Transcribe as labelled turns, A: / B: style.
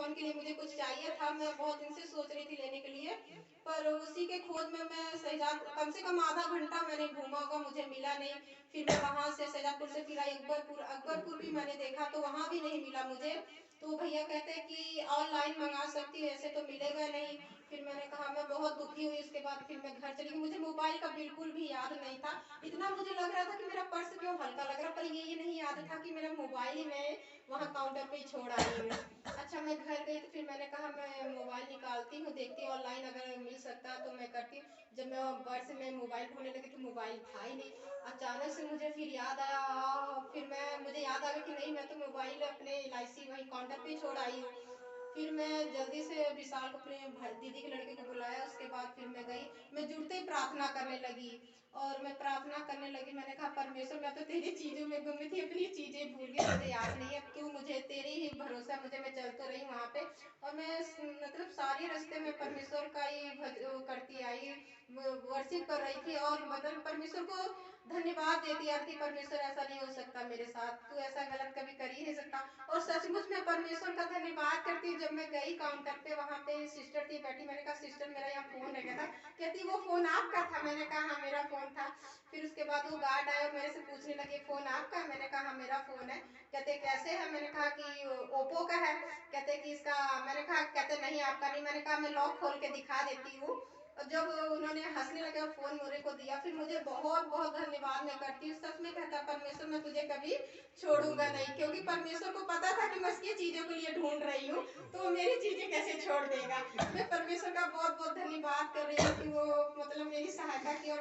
A: Phone के लिए मुझे कुछ चाहिए था, मैं बहुत दिन से सोच रही थी लेने के लिए, पर उसी के खोज में मैं शहजाद कम से कम आधा घंटा मैंने घूमा होगा, मुझे मिला नहीं। फिर मैं वहाँ से शाहजहाँपुर से फिर आई अकबरपुर, अकबरपुर भी मैंने देखा तो वहाँ भी नहीं मिला मुझे। तो भैया कहते हैं कि ऑनलाइन मँगा सकती हो, ऐसे तो मिलेगा नहीं। फिर मैंने कहा मैं बहुत दुखी हुई, उसके बाद फिर मैं घर चली गई। मुझे मोबाइल का बिल्कुल भी याद नहीं था। इतना मुझे लग रहा था कि मेरा पर्स क्यों हल्का लग रहा है, पर ये नहीं याद था कि मेरा मोबाइल ही मैं वहाँ काउंटर पे ही छोड़ आई हूँ। अच्छा मैं घर गई तो फिर मैंने कहा मैं मोबाइल निकालती हूँ, देखती हूँ ऑनलाइन अगर मिल सकता है तो मैं करती हूँ। जब मैं पर्स में मोबाइल ढूँढने लगी तो मोबाइल था ही नहीं। अचानक से मुझे फिर याद आया, फिर मुझे याद आ गया कि नहीं मैं तो मोबाइल अपने एलआईसी वहीं काउंटर पे ही छोड़ आई हूँ। फिर मैं जल्दी से विशाल को अपने भाई दीदी के लड़के को बुलाया, उसके बाद फिर मैं गई। मैं जुड़ते ही प्रार्थना करने लगी और मैं प्रार्थना करने लगी, मैंने कहा परमेश्वर मैं तो तेरी चीज़ों में गुम थी, अपनी चीज़ें भूल गई, मुझे याद नहीं है, अब तू मुझे तेरे ही भरोसा मुझे मैं चल तो रही हूँ वहाँ पे और मैं मतलब सारे रास्ते में परमेश्वर का ही वो करती आई, वर्शिप कर रही थी और मतलब परमेश्वर को धन्यवाद देती आ रही थी, परमेश्वर ऐसा नहीं हो सकता मेरे साथ, तू ऐसा गलत कभी कर ही नहीं सकता। और सचमुच में परमेश्वर का धन्यवाद करती हूँ। जब मैं गई काउंटर पे वहाँ पे सिस्टर थी बैठी, मैंने कहा सिस्टर मेरा यहाँ फ़ोन रह गया था। कहती वो फ़ोन आपका था? मैंने कहा हाँ मेरा फ़ोन था। फिर उसके बाद वो गार्ड आए और मेरे से पूछने लगे फ़ोन आपका है? मैंने कहा हाँ मेरा फ़ोन है। कहते कैसे है? मैंने कहा कि ओप्पो का है। कहते कि इसका, मैंने कहा, कहते नहीं आपका नहीं। मैंने कहा मैं लॉक खोल के दिखा देती हूँ। और जब उन्होंने हँसने लगे और फ़ोन मेरे को दिया, फिर मुझे बहुत-बहुत धन्यवाद मैं करती हूँ। सच में कहता परमेश्वर मैं तुझे कभी छोड़ूँगा नहीं, क्योंकि परमेश्वर को पता था कि मैं उसकी चीज़ों के लिए ढूँढ रही हूँ, तो वो मेरी चीज़ें कैसे छोड़ देगा। मैं परमेश्वर का बहुत-बहुत धन्यवाद कर रही हूँ कि वो मतलब मेरी सहायता की और